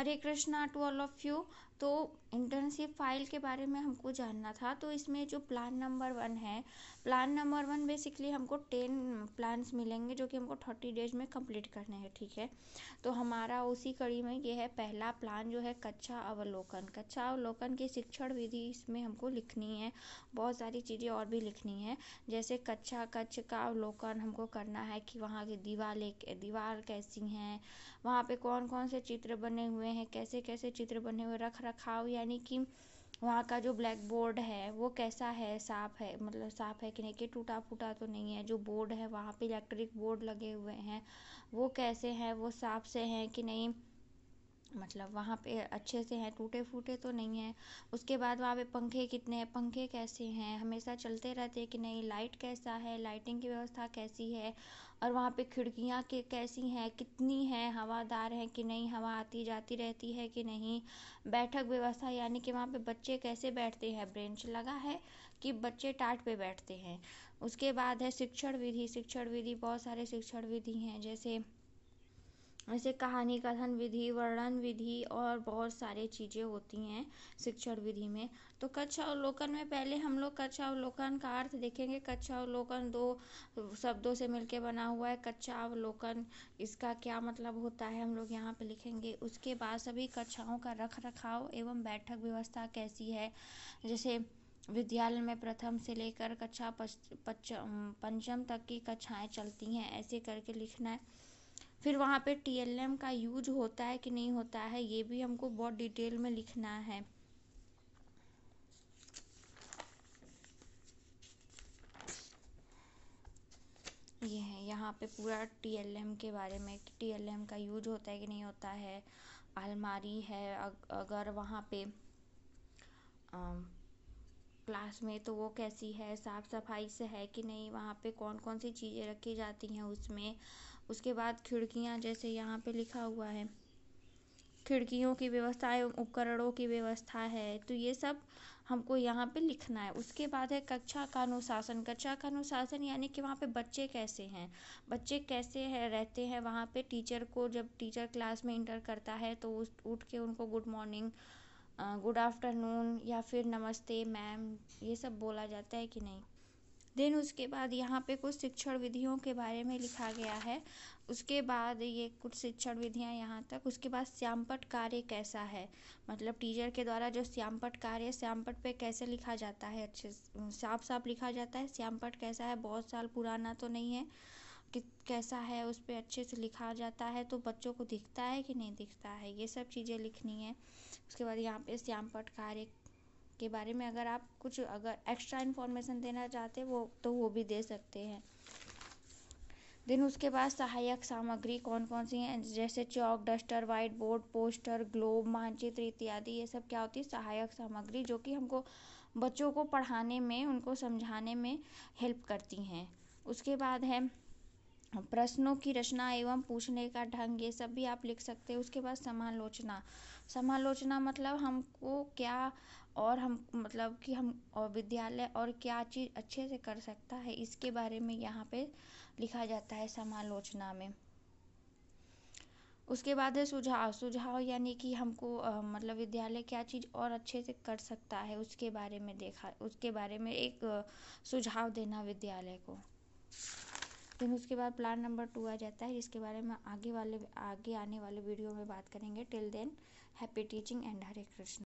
Hare Krishna to all of you. तो internship file के बारे में हमको जानना था। तो इसमें जो प्लान नंबर 1 है, प्लान नंबर 1 बेसिकली हमको 10 प्लान्स मिलेंगे जो कि हमको 30 डेज में कंप्लीट करने हैं, ठीक है। तो हमारा उसी कड़ी में ये है पहला प्लान जो है कक्षा अवलोकन। कक्षा अवलोकन की शिक्षण विधि इसमें हमको लिखनी है, बहुत सारी चीज़ें और भी लिखनी है। जैसे कक्ष का अवलोकन हमको करना है कि वहाँ की दीवार कैसी हैं, वहाँ पे कौन कौन से चित्र बने हुए हैं, कैसे कैसे चित्र बने हुए, रख रखाव यानी कि वहाँ का जो ब्लैक बोर्ड है वो कैसा है, साफ है, मतलब साफ है कि नहीं, कि टूटा फूटा तो नहीं है। जो बोर्ड है वहाँ पे इलेक्ट्रिक बोर्ड लगे हुए हैं वो कैसे हैं, वो साफ से हैं कि नहीं, मतलब वहाँ पे अच्छे से हैं, टूटे फूटे तो नहीं है। उसके बाद वहाँ पे पंखे कितने हैं, पंखे कैसे हैं, हमेशा चलते रहते हैं कि नहीं, लाइट कैसा है, लाइटिंग की व्यवस्था कैसी है, और वहाँ पे खिड़कियाँ के कैसी हैं, कितनी हैं, हवादार हैं कि नहीं, हवा आती जाती रहती है कि नहीं। बैठक व्यवस्था यानी कि वहाँ पे बच्चे कैसे बैठते हैं, बेंच लगा है कि बच्चे टाट पे बैठते हैं। उसके बाद है शिक्षण विधि। शिक्षण विधि बहुत सारे शिक्षण विधि हैं, जैसे कहानी कथन विधि, वर्णन विधि और बहुत सारी चीज़ें होती हैं शिक्षण विधि में। तो कक्षा अवलोकन में पहले हम लोग कक्षा अवलोकन का अर्थ देखेंगे। कक्षा अवलोकन 2 शब्दों से मिलकर बना हुआ है। कक्षा अवलोकन, इसका क्या मतलब होता है हम लोग यहाँ पे लिखेंगे। उसके बाद सभी कक्षाओं का रख रखाव एवं बैठक व्यवस्था कैसी है, जैसे विद्यालय में प्रथम से लेकर कक्षा पंचम तक की कक्षाएं चलती हैं, ऐसे करके लिखना है। फिर वहाँ पे TLM का यूज होता है कि नहीं होता है, ये भी हमको बहुत डिटेल में लिखना है। ये है यहाँ पे पूरा TLM के बारे में, TLM का यूज होता है कि नहीं होता है। अलमारी है अगर वहाँ पे क्लास में, तो वो कैसी है, साफ सफाई से है कि नहीं, वहाँ पे कौन कौन सी चीज़ें रखी जाती हैं उसमें। उसके बाद खिड़कियाँ, जैसे यहाँ पे लिखा हुआ है खिड़कियों की व्यवस्था एवं उपकरणों की व्यवस्था है, तो ये सब हमको यहाँ पे लिखना है। उसके बाद है कक्षा का अनुशासन। कक्षा का अनुशासन यानी कि वहाँ पे बच्चे कैसे हैं, बच्चे कैसे है रहते हैं वहाँ पे। टीचर को जब टीचर क्लास में इंटर करता है तो उठ के उनको गुड मॉर्निंग, गुड आफ्टरनून या फिर नमस्ते मैम, ये सब बोला जाता है कि नहीं। देन उसके बाद यहाँ पे कुछ शिक्षण विधियों के बारे में लिखा गया है। उसके बाद ये कुछ शिक्षण विधियाँ यहाँ तक। उसके बाद श्यामपट्ट कार्य कैसा है, मतलब टीचर के द्वारा जो श्यामपट्ट कार्य, श्यामपट्ट पे कैसे लिखा जाता है, अच्छे साफ साफ लिखा जाता है। श्यामपट्ट कैसा है, बहुत साल पुराना तो नहीं है, कि कैसा है उस पर अच्छे से लिखा जाता है, तो बच्चों को दिखता है कि नहीं दिखता है, ये सब चीज़ें लिखनी है। उसके बाद यहाँ पे श्यामपट्ट कार्य के बारे में अगर आप कुछ अगर एक्स्ट्रा इन्फॉर्मेशन देना चाहते हैं वो भी दे सकते हैं। देन उसके बाद सहायक सामग्री कौन कौन सी हैं, जैसे chalk, duster, white board, poster, globe, मानचित्र इत्यादि, ये सब क्या होती है, सहायक सामग्री, जो कि हमको बच्चों को पढ़ाने में, उनको समझाने में हेल्प करती हैं। उसके बाद है प्रश्नों की रचना एवं पूछने का ढंग, ये सब भी आप लिख सकते हैं। उसके बाद समालोचना। समालोचना मतलब हमको क्या, और हम मतलब कि हम और विद्यालय और क्या चीज़ अच्छे से कर सकता है, इसके बारे में यहाँ पे लिखा जाता है समालोचना में। उसके बाद है सुझाव। सुझाव यानी कि हमको मतलब विद्यालय क्या चीज़ और अच्छे से कर सकता है, उसके बारे में उसके बारे में एक सुझाव देना विद्यालय को। फिर उसके बाद प्लान नंबर 2 आ जाता है, जिसके बारे में आगे आने वाले वीडियो में बात करेंगे। Till than happy teaching and Hare Krishna.